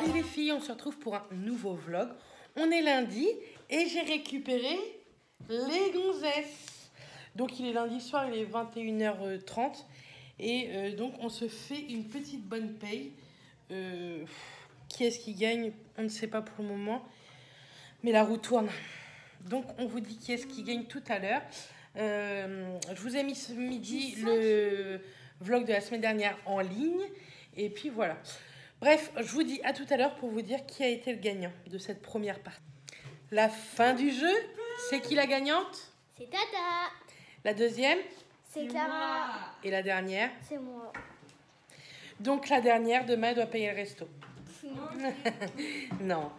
Salut les filles, on se retrouve pour un nouveau vlog. On est lundi et j'ai récupéré les gonzesses. Donc il est lundi soir, il est 21h30 et donc on se fait une petite bonne paye. Qui est-ce qui gagne? On ne sait pas pour le moment, mais la roue tourne. Donc on vous dit qui est-ce qui gagne tout à l'heure. Je vous ai mis ce midi le vlog de la semaine dernière en ligne et puis voilà. Bref, je vous dis à tout à l'heure pour vous dire qui a été le gagnant de cette première partie. La fin du jeu, c'est qui la gagnante? C'est Tata. La deuxième? C'est Clara. Et la dernière? C'est moi. Donc la dernière, demain, elle doit payer le resto. Non.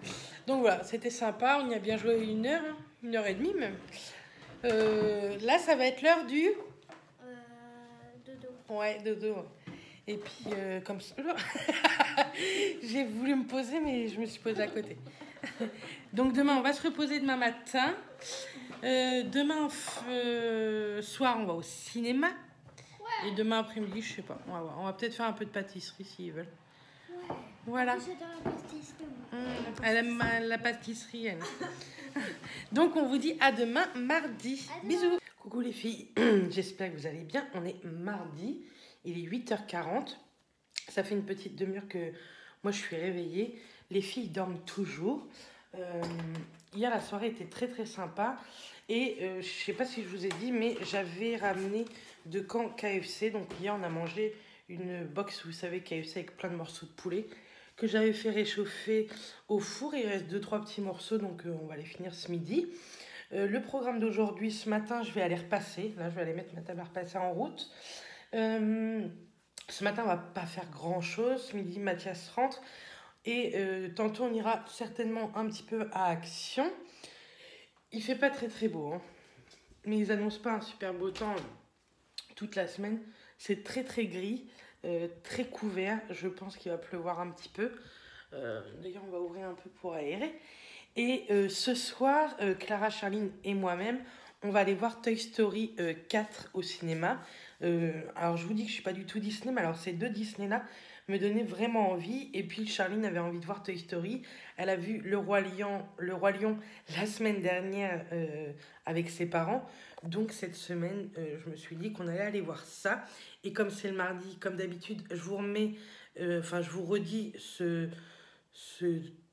Donc voilà, c'était sympa, on y a bien joué 1h30 même. Là, ça va être l'heure du... Dodo. Ouais, dodo. Et puis, comme ça... J'ai voulu me poser, mais je me suis posée à côté. Donc demain, on va se reposer demain matin. Demain soir, on va au cinéma. Ouais. Et demain après-midi, je sais pas. On va voir. On va peut-être faire un peu de pâtisserie s'ils veulent. Ouais. Voilà. La pâtisserie. Elle aime la pâtisserie, elle. Donc on vous dit à demain, mardi. Bisous. Coucou les filles, j'espère que vous allez bien. On est mardi, il est 8h40. Ça fait une petite demi-heure que moi je suis réveillée. Les filles dorment toujours. Hier la soirée était très très sympa. Et je sais pas si je vous ai dit, mais j'avais ramené de Caen KFC. Donc hier on a mangé une box, vous savez, KFC avec plein de morceaux de poulet que j'avais fait réchauffer au four. Il reste 2-3 petits morceaux, donc on va les finir ce midi. Le programme d'aujourd'hui, ce matin, je vais aller repasser. Là, je vais aller mettre ma table à repasser en route. Ce matin, on va pas faire grand-chose. Ce midi, Mathias rentre. Et tantôt, on ira certainement un petit peu à Action. Il fait pas très très beau, hein. Mais ils annoncent pas un super beau temps toute la semaine. C'est très très gris, très couvert. Je pense qu'il va pleuvoir un petit peu. D'ailleurs, on va ouvrir un peu pour aérer. Et ce soir, Clara, Charline et moi-même, on va aller voir Toy Story 4 au cinéma. Alors, je vous dis que je ne suis pas du tout Disney, mais alors ces deux Disney-là me donnaient vraiment envie. Et puis, Charline avait envie de voir Toy Story. Elle a vu Le Roi Lion la semaine dernière avec ses parents. Donc, cette semaine, je me suis dit qu'on allait aller voir ça. Et comme c'est le mardi, comme d'habitude, je vous remets, je vous redis ce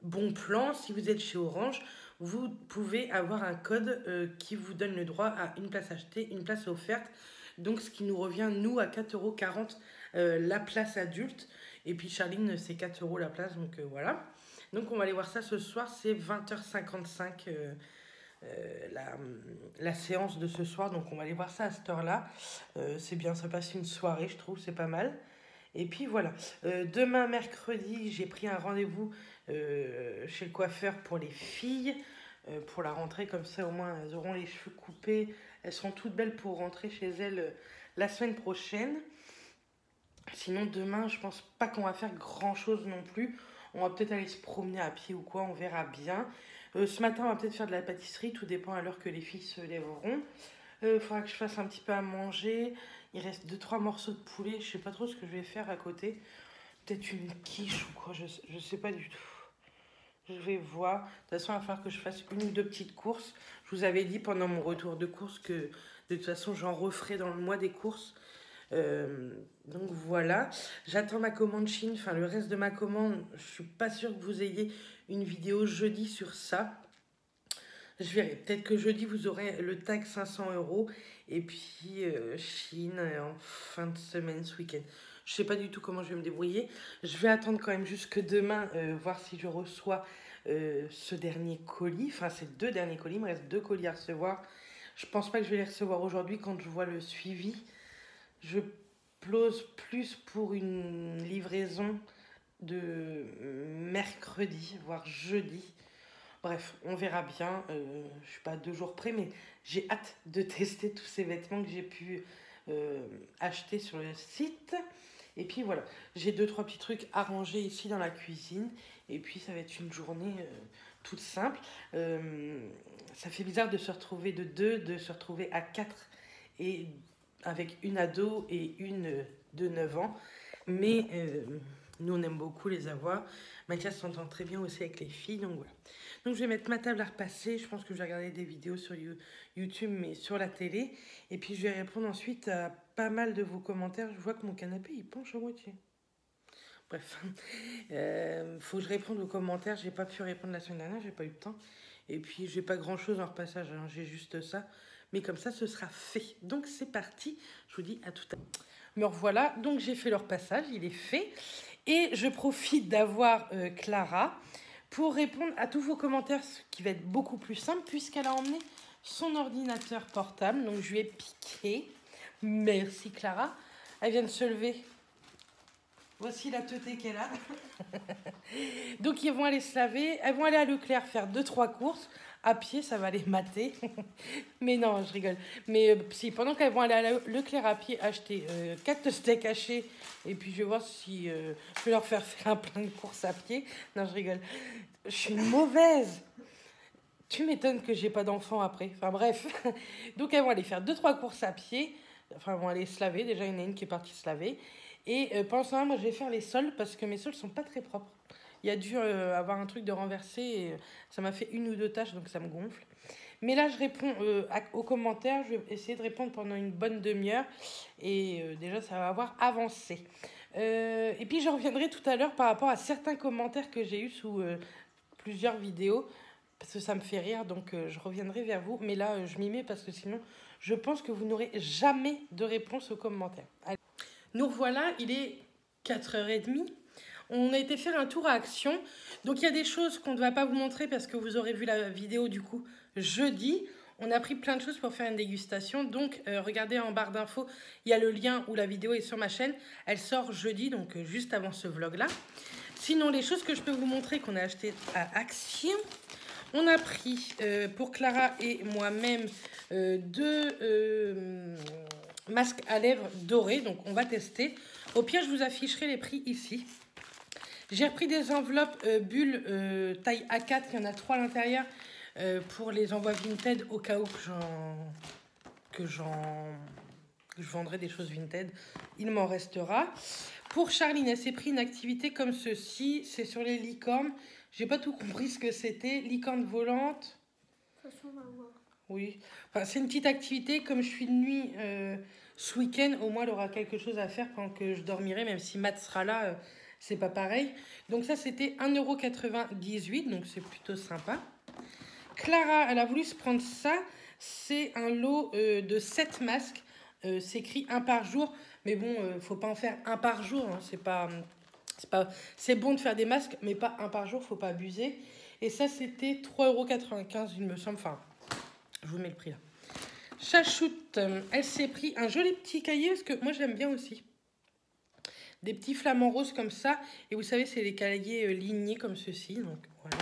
bon plan. Si vous êtes chez Orange, vous pouvez avoir un code qui vous donne le droit à une place achetée, une place offerte. Donc ce qui nous revient, nous, à 4,40 € la place adulte. Et puis Charline, c'est 4 € la place. Donc voilà. Donc on va aller voir ça ce soir. C'est 20h55 la séance de ce soir. Donc on va aller voir ça à cette heure-là. C'est bien, ça passe une soirée, je trouve. C'est pas mal. Et puis voilà, demain mercredi, j'ai pris un rendez-vous chez le coiffeur pour les filles, pour la rentrée, comme ça au moins elles auront les cheveux coupés, elles seront toutes belles pour rentrer chez elles la semaine prochaine. Sinon demain, je pense pas qu'on va faire grand-chose non plus, on va peut-être aller se promener à pied ou quoi, on verra bien. Ce matin, on va peut-être faire de la pâtisserie, tout dépend à l'heure que les filles se lèveront. Faudra que je fasse un petit peu à manger. Il reste 2-3 morceaux de poulet. Je sais pas trop ce que je vais faire à côté. Peut-être une quiche ou quoi. Je sais pas du tout. Je vais voir. De toute façon, il va falloir que je fasse une ou deux petites courses. Je vous avais dit pendant mon retour de course que de toute façon, j'en referai dans le mois des courses. Donc voilà. J'attends ma commande Chine. Enfin, le reste de ma commande, je suis pas sûre que vous ayez une vidéo jeudi sur ça. Je verrai. Peut-être que jeudi, vous aurez le tag 500 €. Et puis, Chine en fin de semaine, ce week-end. Je ne sais pas du tout comment je vais me débrouiller. Je vais attendre quand même jusque demain, voir si je reçois ce dernier colis. Enfin, ces deux derniers colis. Il me reste 2 colis à recevoir. Je ne pense pas que je vais les recevoir aujourd'hui quand je vois le suivi. Je pose plus pour une livraison de mercredi, voire jeudi. Bref, on verra bien. Je ne suis pas à 2 jours près, mais j'ai hâte de tester tous ces vêtements que j'ai pu acheter sur le site. Et puis voilà, j'ai 2-3 petits trucs à ranger ici dans la cuisine. Et puis ça va être une journée toute simple. Ça fait bizarre de se retrouver de 2, de se retrouver à 4 et avec une ado et une de 9 ans. Mais Nous, on aime beaucoup les avoir. Mathias s'entend très bien aussi avec les filles, donc voilà. Donc, je vais mettre ma table à repasser. Je pense que je vais regarder des vidéos sur YouTube, mais sur la télé. Et puis, je vais répondre ensuite à pas mal de vos commentaires. Je vois que mon canapé, il penche à moitié. Bref, faut que je réponde aux commentaires. J'ai pas pu répondre la semaine dernière, j'ai pas eu le temps. Et puis, j'ai pas grand-chose en repassage, hein. J'ai juste ça. Mais comme ça, ce sera fait. Donc, c'est parti. Je vous dis à tout à l'heure. Me revoilà. Donc, j'ai fait le repassage. Il est fait. Et je profite d'avoir Clara pour répondre à tous vos commentaires, ce qui va être beaucoup plus simple puisqu'elle a emmené son ordinateur portable. Donc, je lui ai piqué. Merci, Clara. Elle vient de se lever. Voici la teutée qu'elle a. Donc, ils vont aller se laver. Elles vont aller à Leclerc faire 2-3 courses. À pied, ça va les mater. Mais non, je rigole. Mais si, pendant qu'elles vont aller à Leclerc à pied acheter 4 steaks hachés, et puis je vais voir si je vais leur faire un plein de courses à pied. Non, je rigole. Je suis mauvaise. Tu m'étonnes que j'ai pas d'enfant après. Enfin bref. Donc elles vont aller faire 2-3 courses à pied. Enfin, elles vont aller se laver. Déjà, il y en a une qui est partie se laver. Et pendant ce temps-là, moi, je vais faire les sols parce que mes sols sont pas très propres. Il y a dû avoir un truc de renversé et ça m'a fait 1 ou 2 tâches, donc ça me gonfle. Mais là, je réponds aux commentaires. Je vais essayer de répondre pendant une bonne demi-heure. Et déjà, ça va avoir avancé. Et puis, je reviendrai tout à l'heure par rapport à certains commentaires que j'ai eus sous plusieurs vidéos. Parce que ça me fait rire, donc je reviendrai vers vous. Mais là, je m'y mets parce que sinon, je pense que vous n'aurez jamais de réponse aux commentaires. Allez. Nous revoilà, il est 4h30. On a été faire un tour à Action. Donc, il y a des choses qu'on ne va pas vous montrer parce que vous aurez vu la vidéo du coup jeudi. On a pris plein de choses pour faire une dégustation. Donc, regardez en barre d'infos, il y a le lien où la vidéo est sur ma chaîne. Elle sort jeudi, donc juste avant ce vlog-là. Sinon, les choses que je peux vous montrer qu'on a achetées à Action. On a pris pour Clara et moi-même 2 masques à lèvres dorés. Donc, on va tester. Au pire, je vous afficherai les prix ici. J'ai repris des enveloppes bulles taille A4, il y en a 3 à l'intérieur pour les envois Vinted au cas où que je vendrai des choses Vinted. Il m'en restera. Pour Charline, elle s'est pris une activité comme ceci. C'est sur les licornes. J'ai pas tout compris ce que c'était. Licorne volante. De toute façon, on va voir. Oui. Enfin, c'est une petite activité. Comme je suis de nuit ce week-end, au moins elle aura quelque chose à faire pendant que je dormirai, même si Matt sera là. C'est pas pareil. Donc ça, c'était 1,98 €. Donc c'est plutôt sympa. Clara, elle a voulu se prendre ça. C'est un lot de 7 masques. C'est écrit 1 par jour. Mais bon, faut pas en faire 1 par jour. Hein. C'est bon de faire des masques, mais pas 1 par jour. Faut pas abuser. Et ça, c'était 3,95 €, il me semble. Enfin, je vous mets le prix là. Chachoute, elle s'est pris un joli petit cahier. Parce que moi, j'aime bien aussi. Des petits flamants roses comme ça. Et vous savez, c'est des cahiers lignés comme ceci. Donc, voilà.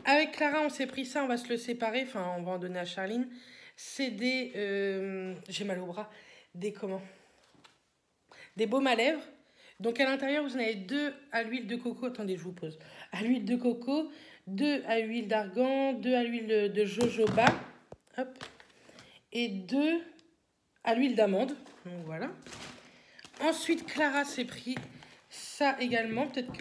Avec Clara, on s'est pris ça. On va se le séparer. Enfin, on va en donner à Charline. C'est des... j'ai mal au bras. Des comment? Des baumes à lèvres. Donc, à l'intérieur, vous en avez 2 à l'huile de coco. Attendez, je vous pose. À l'huile de coco. 2 à l'huile d'argan. 2 à l'huile de jojoba. Hop. Et 2 à l'huile d'amande. Donc, voilà. Ensuite, Clara s'est pris ça également. Peut-être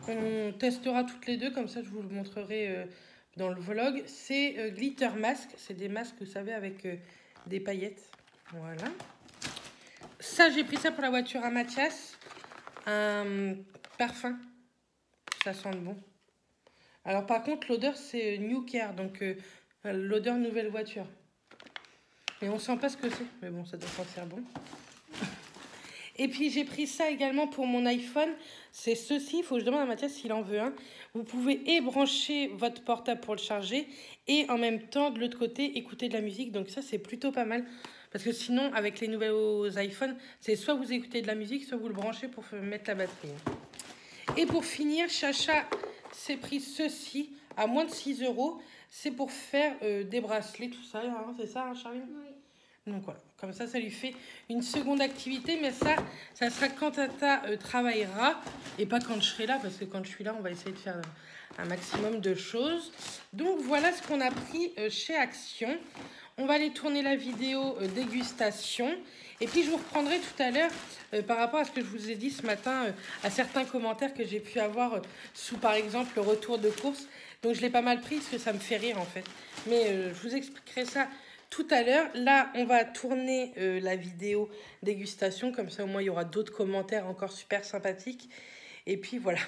qu'on testera toutes les deux. Comme ça, je vous le montrerai dans le vlog. C'est Glitter Mask. C'est des masques, vous savez, avec des paillettes. Voilà. Ça, j'ai pris ça pour la voiture à Mathias. Un parfum. Ça sent bon. Alors, par contre, l'odeur, c'est New Care. Donc, l'odeur nouvelle voiture. Mais on sent pas ce que c'est. Mais bon, ça doit sentir bon. Et puis, j'ai pris ça également pour mon iPhone. C'est ceci. Il faut que je demande à Mathias s'il en veut un. Vous pouvez brancher votre portable pour le charger et en même temps, de l'autre côté, écouter de la musique. Donc ça, c'est plutôt pas mal. Parce que sinon, avec les nouveaux iPhones, c'est soit vous écoutez de la musique, soit vous le branchez pour mettre la batterie. Et pour finir, Chacha s'est pris ceci à moins de 6 €. C'est pour faire des bracelets, tout ça. Hein, c'est ça, hein, Charline? Oui. Donc voilà, comme ça lui fait une seconde activité, mais ça sera quand Tata travaillera et pas quand je serai là, parce que quand je suis là, on va essayer de faire un maximum de choses. Donc voilà ce qu'on a pris chez Action. On va aller tourner la vidéo dégustation Et puis je vous reprendrai tout à l'heure par rapport à ce que je vous ai dit ce matin, à certains commentaires que j'ai pu avoir sous par exemple le retour de course. Donc je l'ai pas mal pris parce que ça me fait rire en fait. Mais je vous expliquerai ça tout à l'heure. Là on va tourner la vidéo dégustation, comme ça au moins il y aura d'autres commentaires encore super sympathiques. Et puis voilà.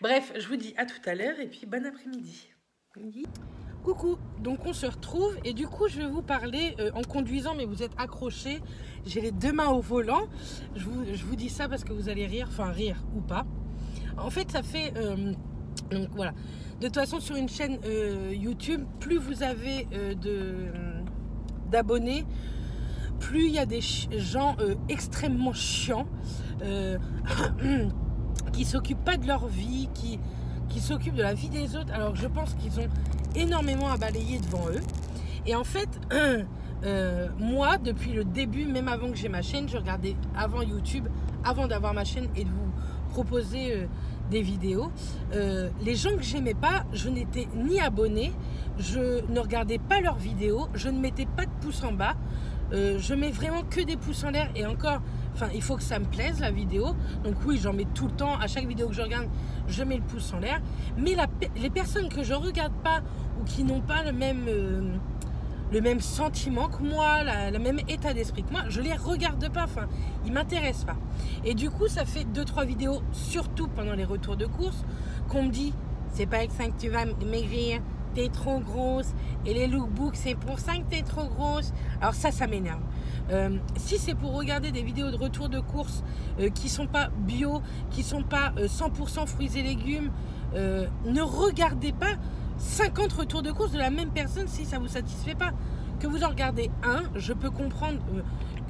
Bref, je vous dis à tout à l'heure et puis bon après-midi. Coucou, donc on se retrouve et du coup je vais vous parler en conduisant, mais vous êtes accrochés, j'ai les deux mains au volant, je vous dis ça parce que vous allez rire, enfin rire ou pas. En fait ça fait, donc voilà, de toute façon sur une chaîne YouTube, plus vous avez d'abonnés, plus il y a des gens extrêmement chiants qui s'occupent pas de leur vie, qui s'occupent de la vie des autres, alors que je pense qu'ils ont énormément à balayer devant eux. Et en fait, moi, depuis le début, même avant que j'ai ma chaîne, je regardais avant YouTube, avant d'avoir ma chaîne et de vous proposer des vidéos. Les gens que j'aimais pas, je n'étais ni abonnée, je ne regardais pas leurs vidéos, je ne mettais pas de pouce en bas, je mets vraiment que des pouces en l'air et encore... Enfin, il faut que ça me plaise la vidéo. Donc oui, j'en mets tout le temps. À chaque vidéo que je regarde, je mets le pouce en l'air. Mais les personnes que je regarde pas ou qui n'ont pas le même sentiment que moi, le même état d'esprit que moi, je les regarde pas. Enfin, ils m'intéressent pas. Et du coup, ça fait 2-3 vidéos, surtout pendant les retours de course, qu'on me dit c'est pas avec ça que tu vas maigrir. T'es trop grosse et les lookbooks c'est pour ça que t'es trop grosse. Alors ça m'énerve. Si c'est pour regarder des vidéos de retour de course qui sont pas bio, qui sont pas 100% fruits et légumes, ne regardez pas 50 retours de course de la même personne si ça vous satisfait pas. Que vous en regardez un, je peux comprendre,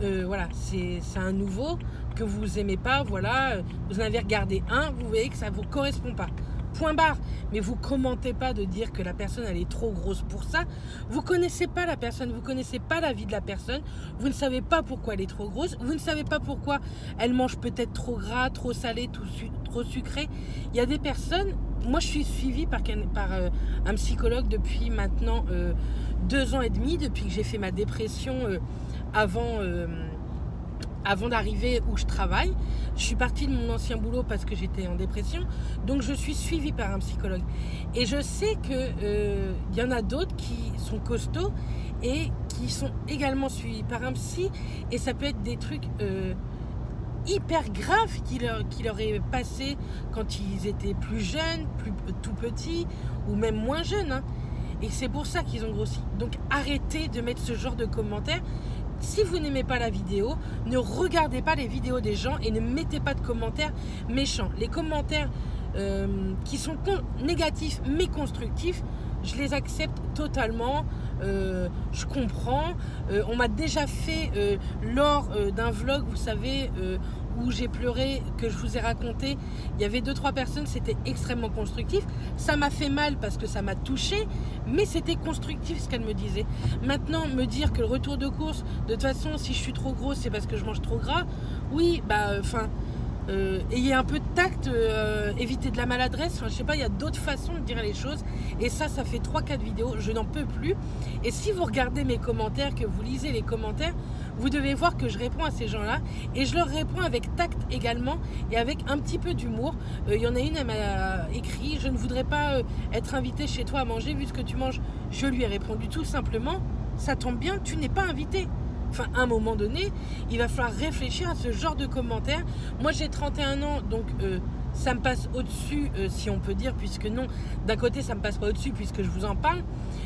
voilà, c'est un nouveau que vous aimez pas, voilà, vous en avez regardé un, vous voyez que ça vous correspond pas. Point barre. Mais vous commentez pas de dire que la personne elle est trop grosse pour ça. Vous connaissez pas la personne, vous connaissez pas la vie de la personne, vous ne savez pas pourquoi elle est trop grosse, vous ne savez pas pourquoi elle mange peut-être trop gras, trop salé, trop sucré. Il y a des personnes, moi je suis suivie par un psychologue depuis maintenant 2 ans et demi, depuis que j'ai fait ma dépression avant d'arriver où je travaille. Je suis partie de mon ancien boulot parce que j'étais en dépression. Donc je suis suivie par un psychologue. Et je sais qu'il y en a d'autres qui sont costauds et qui sont également suivis par un psy. Et ça peut être des trucs hyper graves qui leur est passé quand ils étaient plus jeunes, tout petits ou même moins jeunes. Hein. Et c'est pour ça qu'ils ont grossi. Donc arrêtez de mettre ce genre de commentaires. Si vous n'aimez pas la vidéo, ne regardez pas les vidéos des gens et ne mettez pas de commentaires méchants. Les commentaires qui sont négatifs mais constructifs, je les accepte totalement. Je comprends. On m'a déjà fait lors d'un vlog, vous savez, où j'ai pleuré, que je vous ai raconté. Il y avait 2-3 personnes, c'était extrêmement constructif. Ça m'a fait mal parce que ça m'a touché, mais c'était constructif ce qu'elle me disait. Maintenant, me dire que le retour de course, de toute façon, si je suis trop grosse, c'est parce que je mange trop gras. Oui, bah, enfin... ayez un peu de tact, évitez de la maladresse, enfin, je sais pas, il y a d'autres façons de dire les choses. Et ça fait 3-4 vidéos, je n'en peux plus. Et si vous regardez mes commentaires, que vous lisez les commentaires, vous devez voir que je réponds à ces gens-là. Et je leur réponds avec tact également et avec un petit peu d'humour. Il y en a une, elle m'a écrit « Je ne voudrais pas être invitée chez toi à manger vu ce que tu manges. » Je lui ai répondu tout simplement « Ça tombe bien, tu n'es pas invitée. » Enfin, à un moment donné, il va falloir réfléchir à ce genre de commentaires. Moi, j'ai 31 ans, donc ça me passe au-dessus, si on peut dire, puisque non, d'un côté, ça me passe pas au-dessus, puisque je vous en parle.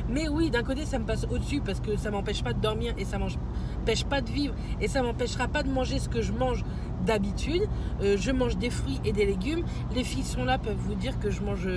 Mais oui, d'un côté, ça me passe au-dessus, parce que ça m'empêche pas de dormir, et ça m'empêche pas de vivre, et ça m'empêchera pas de manger ce que je mange d'habitude. Je mange des fruits et des légumes. Les filles sont là, peuvent vous dire que je mange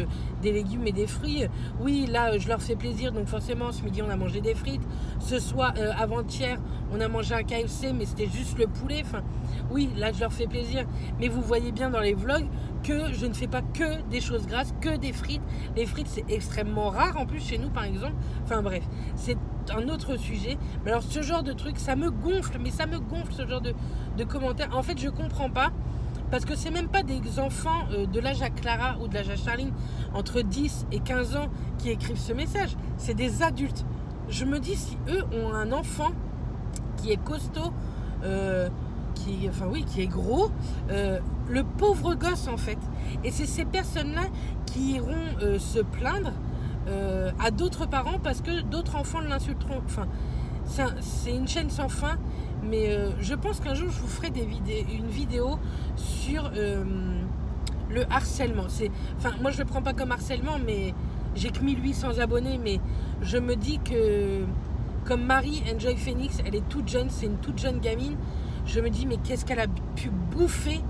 des légumes et des fruits. Oui, là, je leur fais plaisir, donc forcément, ce midi, on a mangé des frites. Ce soir, avant-hier, on a mangé un KFC, mais c'était juste le poulet. Enfin, oui, là, je leur fais plaisir. Mais vous voyez bien dans les vlogs que je ne fais pas que des choses grasses, que des frites. Les frites, c'est extrêmement rare, en plus, chez nous, par exemple. Enfin, bref, c'est un autre sujet. Mais alors, ce genre de truc, ça me gonfle, mais ça me gonfle, ce genre de commentaires. En fait, je comprends pas, parce que c'est même pas des enfants de l'âge à Clara ou de l'âge à Charline, entre 10 et 15 ans, qui écrivent ce message. C'est des adultes. Je me dis, si eux ont un enfant qui est costaud, qui est gros, le pauvre gosse en fait. Et c'est ces personnes-là qui iront se plaindre à d'autres parents parce que d'autres enfants l'insulteront. Enfin, c'est une chaîne sans fin, mais je pense qu'un jour je vous ferai une vidéo sur le harcèlement. Moi je le prends pas comme harcèlement, mais j'ai que 1800 abonnés, mais je me dis que comme Marie Enjoy Phoenix, elle est toute jeune, c'est une toute jeune gamine. Je me dis mais qu'est-ce qu'elle a pu bouffer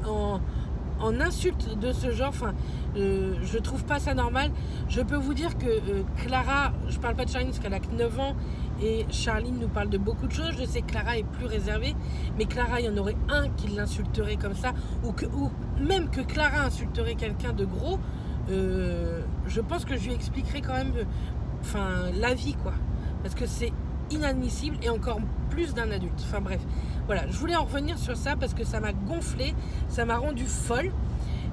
en insultes de ce genre. Enfin, je trouve pas ça normal. Je peux vous dire que Clara, je parle pas de Charline parce qu'elle a que 9 ans et Charline nous parle de beaucoup de choses. Je sais que Clara est plus réservée, mais Clara, il y en aurait un qui l'insulterait comme ça, ou même que Clara insulterait quelqu'un de gros. Je pense que je lui expliquerai quand même la vie, quoi, parce que c'est inadmissible, et encore plus d'un adulte. Enfin bref, voilà, je voulais en revenir sur ça parce que ça m'a gonflé, ça m'a rendu folle.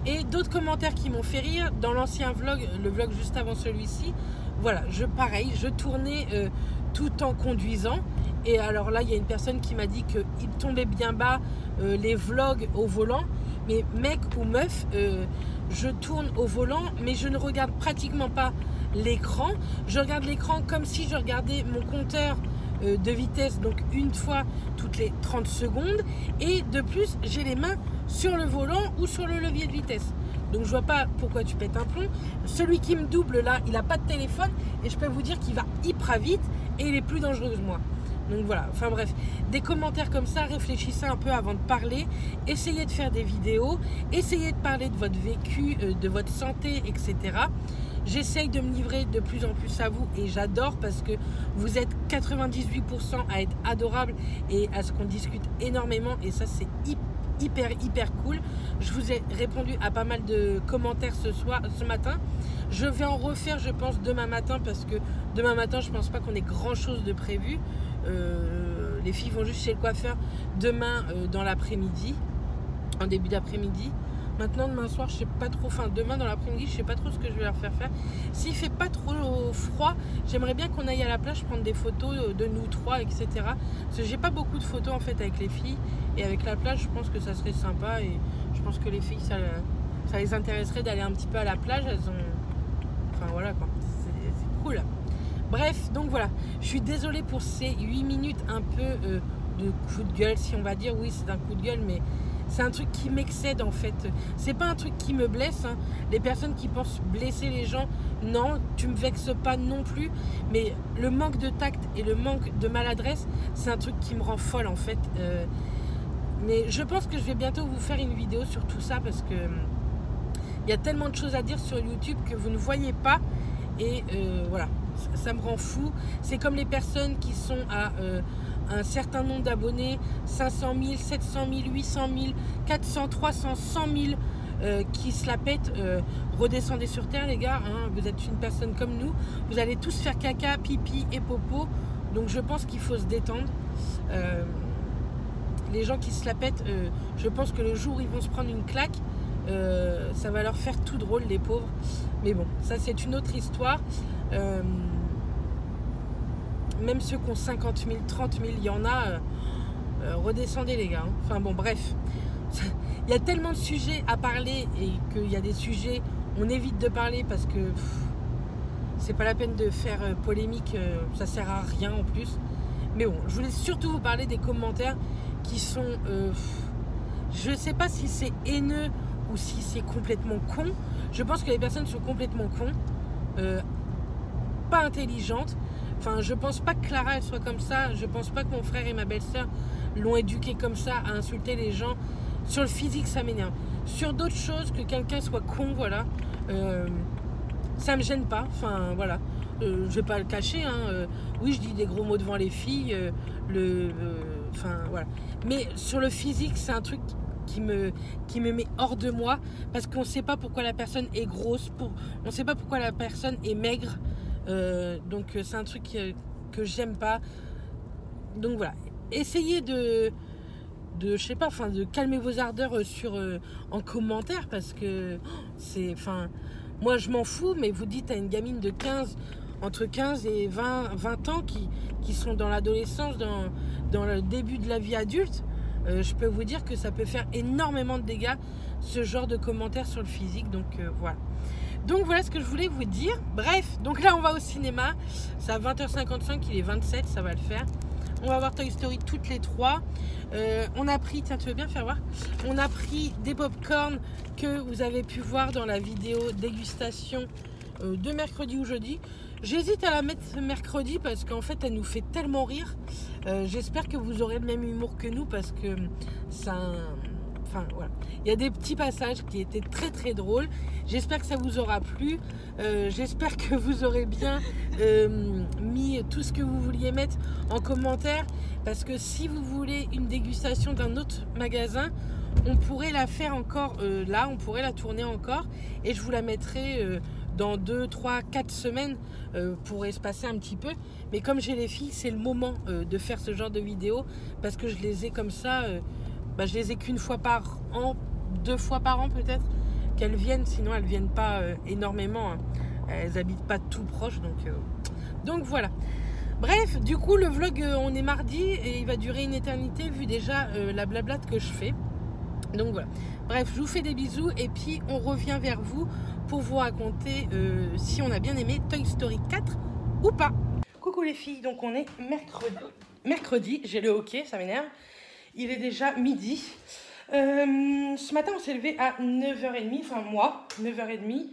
Et d'autres commentaires qui m'ont fait rire dans l'ancien vlog, le vlog juste avant celui-ci. Voilà, pareil, je tournais tout en conduisant, et alors là il y a une personne qui m'a dit qu'il tombait bien bas les vlogs au volant. Mais mec ou meuf, je tourne au volant, mais je ne regarde pratiquement pas l'écran. Je regarde l'écran comme si je regardais mon compteur de vitesse, donc une fois toutes les 30 secondes. Et de plus, j'ai les mains sur le volant ou sur le levier de vitesse. Donc je vois pas pourquoi tu pètes un plomb. Celui qui me double là, il a pas de téléphone, et je peux vous dire qu'il va hyper vite et il est plus dangereux que moi. Donc voilà, enfin bref, des commentaires comme ça, réfléchissez un peu avant de parler, essayez de faire des vidéos, essayez de parler de votre vécu, de votre santé, etc. J'essaye de me livrer de plus en plus à vous, et j'adore parce que vous êtes 98% à être adorable et à ce qu'on discute énormément, et ça c'est hyper cool. Je vous ai répondu à pas mal de commentaires ce matin. Je vais en refaire, je pense, demain matin, parce que demain matin je pense pas qu'on ait grand chose de prévu. Les filles vont juste chez le coiffeur demain dans l'après-midi, en début d'après-midi. Maintenant, demain soir, je sais pas trop, demain dans l'après-midi, je sais pas trop ce que je vais leur faire faire. S'il fait pas trop froid, j'aimerais bien qu'on aille à la plage prendre des photos de nous trois, etc. Parce que j'ai pas beaucoup de photos en fait avec les filles, et avec la plage, je pense que ça serait sympa, et je pense que les filles, ça les intéresserait d'aller un petit peu à la plage. Voilà quoi, c'est cool. Bref, donc voilà, je suis désolée pour ces 8 minutes un peu de coup de gueule, si on va dire. Oui, c'est un coup de gueule, mais c'est un truc qui m'excède en fait. C'est pas un truc qui me blesse, hein. Les personnes qui pensent blesser les gens, non, tu me vexes pas non plus. Mais le manque de tact et le manque de maladresse, c'est un truc qui me rend folle en fait. Mais je pense que je vais bientôt vous faire une vidéo sur tout ça, parce que il y a tellement de choses à dire sur YouTube que vous ne voyez pas. Et voilà, ça me rend fou. C'est comme les personnes qui sont à un certain nombre d'abonnés, 500 000, 700 000, 800 000, 400, 300, 100 000, qui se la pètent. Redescendez sur terre les gars, hein, vous êtes une personne comme nous, vous allez tous faire caca, pipi et popo, donc je pense qu'il faut se détendre. Les gens qui se la pètent, je pense que le jour où ils vont se prendre une claque, ça va leur faire tout drôle, les pauvres. Mais bon, ça c'est une autre histoire. Même ceux qui ont 50 000, 30 000, il y en a. Redescendez les gars, hein. Enfin bon, bref. Il y a tellement de sujets à parler, et qu'il y a des sujets, on évite de parler parce que c'est pas la peine de faire polémique, ça sert à rien en plus. Mais bon, je voulais surtout vous parler des commentaires qui sont... je sais pas si c'est haineux ou si c'est complètement con. Je pense que les personnes sont complètement cons, pas intelligentes. Enfin, je pense pas que Clara elle soit comme ça. Je pense pas que mon frère et ma belle-sœur l'ont éduquée comme ça, à insulter les gens. Sur le physique, ça m'énerve. Sur d'autres choses, que quelqu'un soit con, voilà, ça me gêne pas. Enfin, voilà. Je vais pas le cacher, hein. Oui, je dis des gros mots devant les filles. Enfin, voilà. Mais sur le physique, c'est un truc qui me met hors de moi, parce qu'on sait pas pourquoi la personne est grosse, on sait pas pourquoi la personne est maigre. Donc c'est un truc que j'aime pas. Donc voilà, essayez de je sais pas, de calmer vos ardeurs en commentaire, parce que c'est, moi je m'en fous, mais vous dites à une gamine de 15, entre 15 et 20 ans qui sont dans l'adolescence, dans le début de la vie adulte, je peux vous dire que ça peut faire énormément de dégâts, ce genre de commentaires sur le physique. Donc voilà. Donc voilà ce que je voulais vous dire. Bref, donc là on va au cinéma. C'est à 20h55, il est 27, ça va le faire. On va voir Toy Story toutes les trois. On a pris, tiens, tu veux bien faire voir? On a pris des pop-corn que vous avez pu voir dans la vidéo dégustation de mercredi ou jeudi. J'hésite à la mettre mercredi parce qu'en fait elle nous fait tellement rire. J'espère que vous aurez le même humour que nous parce que ça... Enfin voilà, il y a des petits passages qui étaient très très drôles. J'espère que ça vous aura plu. J'espère que vous aurez bien mis tout ce que vous vouliez mettre en commentaire. Parce que si vous voulez une dégustation d'un autre magasin, on pourrait la faire encore là, on pourrait la tourner encore. Et je vous la mettrai dans 2, 3, 4 semaines pour espacer un petit peu. Mais comme j'ai les filles, c'est le moment de faire ce genre de vidéo. Parce que je les ai comme ça... je les ai qu'une fois par an, 2 fois par an peut-être qu'elles viennent, sinon elles viennent pas énormément, hein. Elles habitent pas tout proche, donc voilà. Bref, du coup le vlog on est mardi et il va durer une éternité vu déjà la blablate que je fais. Donc voilà. Bref, je vous fais des bisous et puis on revient vers vous pour vous raconter si on a bien aimé Toy Story 4 ou pas. Coucou les filles, donc on est mercredi, j'ai le hockey, ça m'énerve. Il est déjà midi. Ce matin, on s'est levé à 9h30. Enfin, moi, 9h30.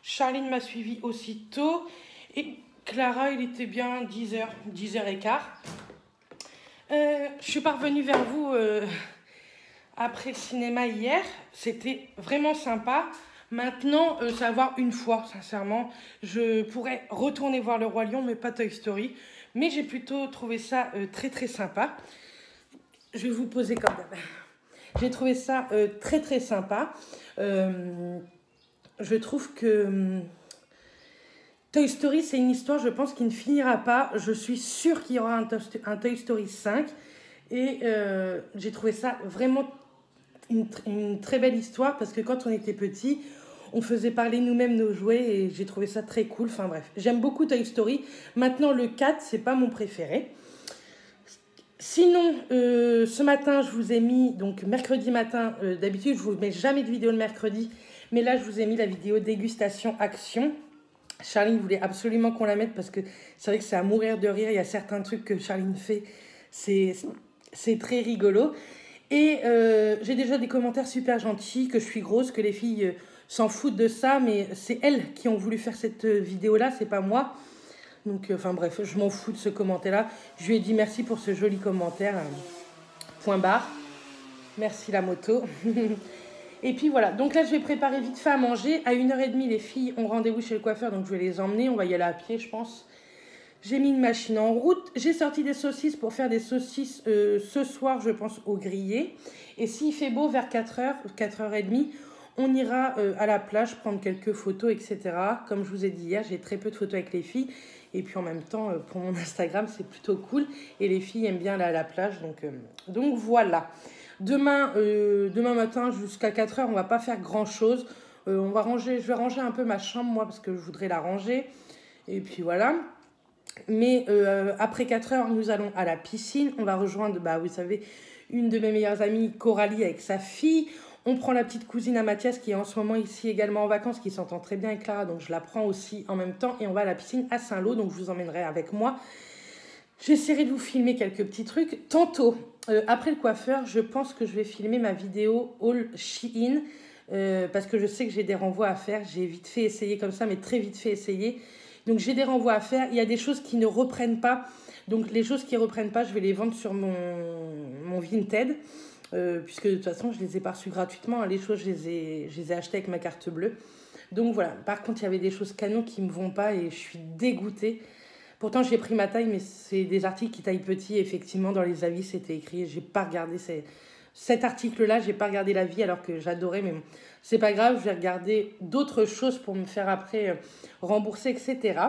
Charline m'a suivi aussitôt. Et Clara, il était bien 10h, 10h15. Je suis parvenue vers vous après le cinéma hier. C'était vraiment sympa. Maintenant, ça va voir une fois, sincèrement. Je pourrais retourner voir Le Roi Lion, mais pas Toy Story. Mais j'ai plutôt trouvé ça très, très sympa. Je vais vous poser comme d'hab. J'ai trouvé ça très très sympa. Je trouve que Toy Story, c'est une histoire, je pense, qui ne finira pas. Je suis sûre qu'il y aura un Toy Story 5. Et j'ai trouvé ça vraiment une très belle histoire parce que quand on était petit, on faisait parler nous-mêmes nos jouets et j'ai trouvé ça très cool. Enfin bref, j'aime beaucoup Toy Story. Maintenant, le 4, c'est pas mon préféré. Sinon, ce matin, je vous ai mis, donc mercredi matin, d'habitude, je ne vous mets jamais de vidéo le mercredi, mais là, je vous ai mis la vidéo dégustation action. Charline voulait absolument qu'on la mette parce que c'est vrai que c'est à mourir de rire. Il y a certains trucs que Charline fait, c'est très rigolo. Et j'ai déjà des commentaires super gentils, que je suis grosse, que les filles s'en foutent de ça, mais c'est elles qui ont voulu faire cette vidéo-là, c'est pas moi. Donc, enfin bref, je m'en fous de ce commentaire-là. Je lui ai dit merci pour ce joli commentaire. Point barre. Merci la moto. Et puis voilà, donc là je vais préparer vite fait à manger. À 1h30, les filles ont rendez-vous chez le coiffeur, donc je vais les emmener. On va y aller à pied, je pense. J'ai mis une machine en route. J'ai sorti des saucisses pour faire des saucisses ce soir, je pense, au grillé. Et s'il fait beau, vers 4h, 4h30, on ira à la plage prendre quelques photos, etc. Comme je vous ai dit hier, j'ai très peu de photos avec les filles. Et puis en même temps, pour mon Instagram, c'est plutôt cool. Et les filles aiment bien aller à la plage. Donc voilà. Demain matin, jusqu'à 4h, on ne va pas faire grand-chose. Je vais ranger un peu ma chambre, moi, parce que je voudrais la ranger. Et puis voilà. Mais après 4h, nous allons à la piscine. On va rejoindre, vous savez, une de mes meilleures amies, Coralie, avec sa fille. On prend la petite cousine à Mathias qui est en ce moment ici également en vacances, qui s'entend très bien avec Clara, donc je la prends aussi en même temps. Et on va à la piscine à Saint-Lô, donc je vous emmènerai avec moi. J'essaierai de vous filmer quelques petits trucs. Tantôt, après le coiffeur, je pense que je vais filmer ma vidéo Haul Shein, parce que je sais que j'ai des renvois à faire. J'ai vite fait essayer comme ça, mais très vite fait essayer. Donc j'ai des renvois à faire. Il y a des choses qui ne reprennent pas. Donc les choses qui ne reprennent pas, je vais les vendre sur mon Vinted. Puisque de toute façon je les ai pas reçues gratuitement, les choses je les ai achetées avec ma carte bleue. Donc voilà, par contre il y avait des choses canon qui me vont pas et je suis dégoûtée. Pourtant j'ai pris ma taille, mais c'est des articles qui taillent petit. Effectivement dans les avis c'était écrit, j'ai pas regardé cet article là, j'ai pas regardé l'avis alors que j'adorais, mais bon, c'est pas grave, je vais regarder d'autres choses pour me faire après rembourser, etc.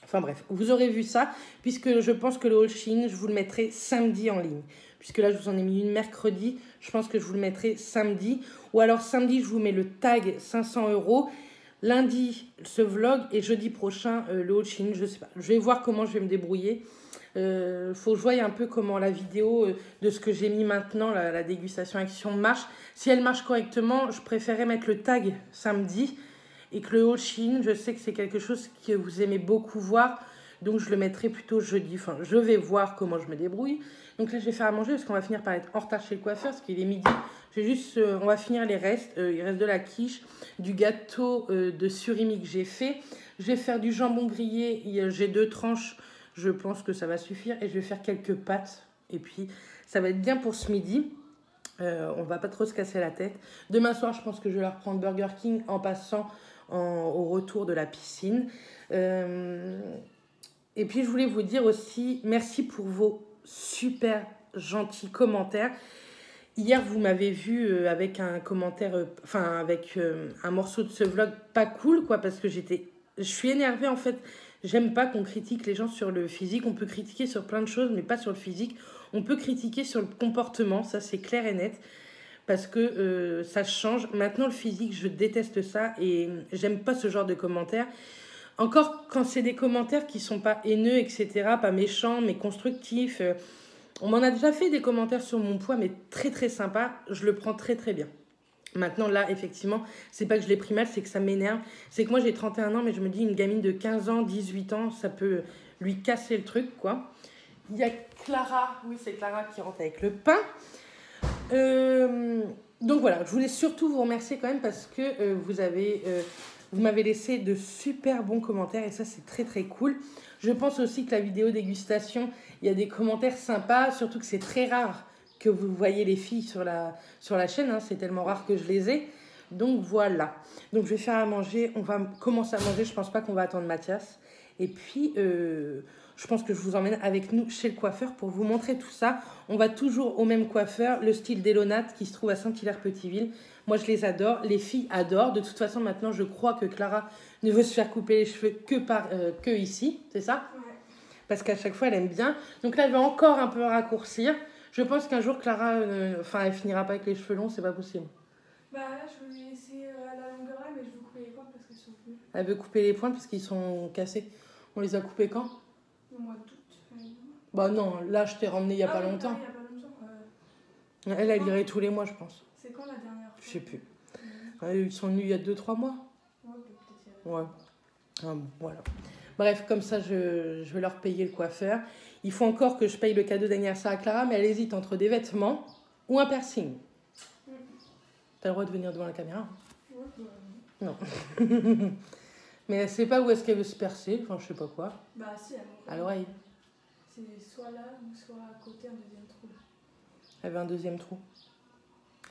Enfin bref, vous aurez vu ça, puisque je pense que le haul Shein, je vous le mettrai samedi en ligne. Puisque là, je vous en ai mis une mercredi, je pense que je vous le mettrai samedi. Ou alors samedi, je vous mets le tag 500 €. lundi ce vlog et jeudi prochain le haul Shein, je sais pas. Je vais voir comment je vais me débrouiller. Faut que je voie un peu comment la vidéo de ce que j'ai mis maintenant, la dégustation action marche. Si elle marche correctement, je préférais mettre le tag samedi et que le haul Shein, je sais que c'est quelque chose que vous aimez beaucoup voir, donc je le mettrai plutôt jeudi. Enfin, je vais voir comment je me débrouille. Donc là, je vais faire à manger parce qu'on va finir par être en retard chez le coiffeur parce qu'il est midi. On va finir les restes. Il reste de la quiche, du gâteau de surimi que j'ai fait. Je vais faire du jambon grillé. J'ai 2 tranches. Je pense que ça va suffire. Et je vais faire quelques pâtes. Et puis, ça va être bien pour ce midi. On va pas trop se casser la tête. Demain soir, je pense que je vais leur prendre Burger King en passant au retour de la piscine. Et puis, je voulais vous dire aussi merci pour vos super gentils commentaires. Hier, vous m'avez vu avec un commentaire, avec un morceau de ce vlog pas cool, quoi, parce que je suis énervée, en fait. J'aime pas qu'on critique les gens sur le physique. On peut critiquer sur plein de choses, mais pas sur le physique. On peut critiquer sur le comportement, ça c'est clair et net, parce que ça change. Maintenant, le physique, je déteste ça et j'aime pas ce genre de commentaires. Encore quand c'est des commentaires qui sont pas haineux, etc., pas méchants, mais constructifs. On m'en a déjà fait des commentaires sur mon poids, mais très très sympa. Je le prends très très bien. Maintenant, là, effectivement, c'est pas que je l'ai pris mal, c'est que ça m'énerve. C'est que moi, j'ai 31 ans, mais je me dis, une gamine de 15 ans, 18 ans, ça peut lui casser le truc, quoi. Il y a Clara, oui, c'est Clara qui rentre avec le pain. Donc voilà, je voulais surtout vous remercier quand même parce que vous m'avez laissé de super bons commentaires et ça, c'est très très cool. Je pense aussi que la vidéo dégustation, il y a des commentaires sympas, surtout que c'est très rare que vous voyez les filles sur la chaîne, hein, c'est tellement rare que je les ai. Donc voilà, donc je vais faire à manger, on va commencer à manger, je pense pas qu'on va attendre Mathias. Et puis, je pense que je vous emmène avec nous chez le coiffeur pour vous montrer tout ça. On va toujours au même coiffeur, le style d'Elonat qui se trouve à Saint-Hilaire-Petiteville. Moi, je les adore, les filles adorent. De toute façon, maintenant, je crois que Clara ne veut se faire couper les cheveux que ici, c'est ça? Ouais. Parce qu'à chaque fois, elle aime bien. Donc là, elle va encore un peu raccourcir. Je pense qu'un jour, Clara, elle finira pas avec les cheveux longs, c'est pas possible. Bah là, je vais lui laisser à la longueur là, mais je vais couper les pointes parce qu'ils sont plus. Elle veut couper les pointes parce qu'ils sont cassés. On les a coupés quand? Au mois d'août. Bah non, là, je t'ai ramené il y a pas longtemps. Il y a pas longtemps. Elle irait tous les mois, je pense. C'est quand la dernière fois? Je sais plus. Ils sont venus il y a 2-3 mois. Ouais, peut-être. Ouais. Ah, bon, voilà. Bref, comme ça, je vais leur payer le coiffeur. Il faut encore que je paye le cadeau d'anniversaire à Clara, mais elle hésite entre des vêtements ou un piercing. T'as le droit de venir devant la caméra? Ouais, non. Mais elle sait pas où est-ce qu'elle veut se percer, enfin je sais pas quoi. Bah si, à l'oreille. C'est soit là ou soit à côté un deuxième trou. Elle veut un deuxième trou.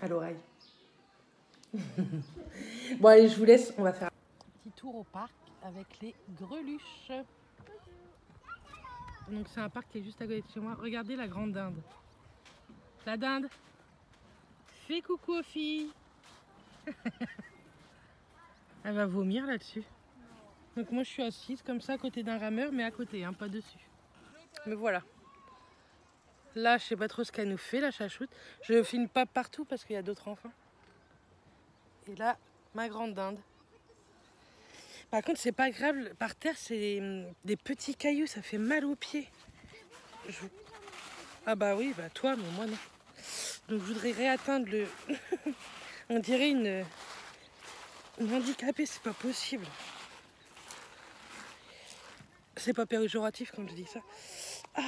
À l'oreille. Bon allez, je vous laisse, on va faire un petit tour au parc avec les greluches. Donc c'est un parc qui est juste à côté de chez moi. Regardez la grande dinde. La dinde. Fais coucou aux filles. Elle va vomir là-dessus. Donc moi je suis assise comme ça à côté d'un rameur, mais à côté, hein, pas dessus. Me voilà. Là je sais pas trop ce qu'elle nous fait, la chachoute. Je filme pas partout parce qu'il y a d'autres enfants. Et là, ma grande dinde. Par contre c'est pas grave, par terre c'est des petits cailloux, ça fait mal aux pieds. Ah bah oui, bah toi, mais moi non. Donc je voudrais réatteindre le... On dirait une handicapée, c'est pas possible. C'est pas péjoratif quand je dis ça. Ah.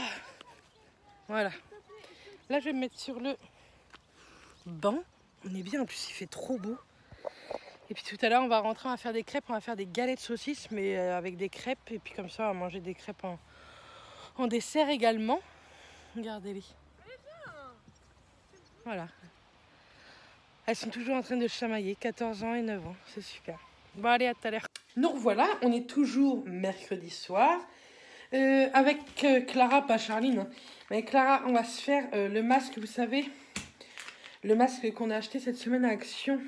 Voilà. Là je vais me mettre sur le banc. On est bien, en plus il fait trop beau. Et puis tout à l'heure on va rentrer, on va faire des crêpes, on va faire des galettes saucisses, mais avec des crêpes. Et puis comme ça on va manger des crêpes en dessert également. Regardez-les. Voilà. Elles sont toujours en train de chamailler, 14 ans et 9 ans, c'est super. Bon allez, à tout à l'heure. Nous revoilà, on est toujours mercredi soir. Avec Clara, pas Charline. Hein. Mais avec Clara, on va se faire le masque, vous savez. Le masque qu'on a acheté cette semaine à Action.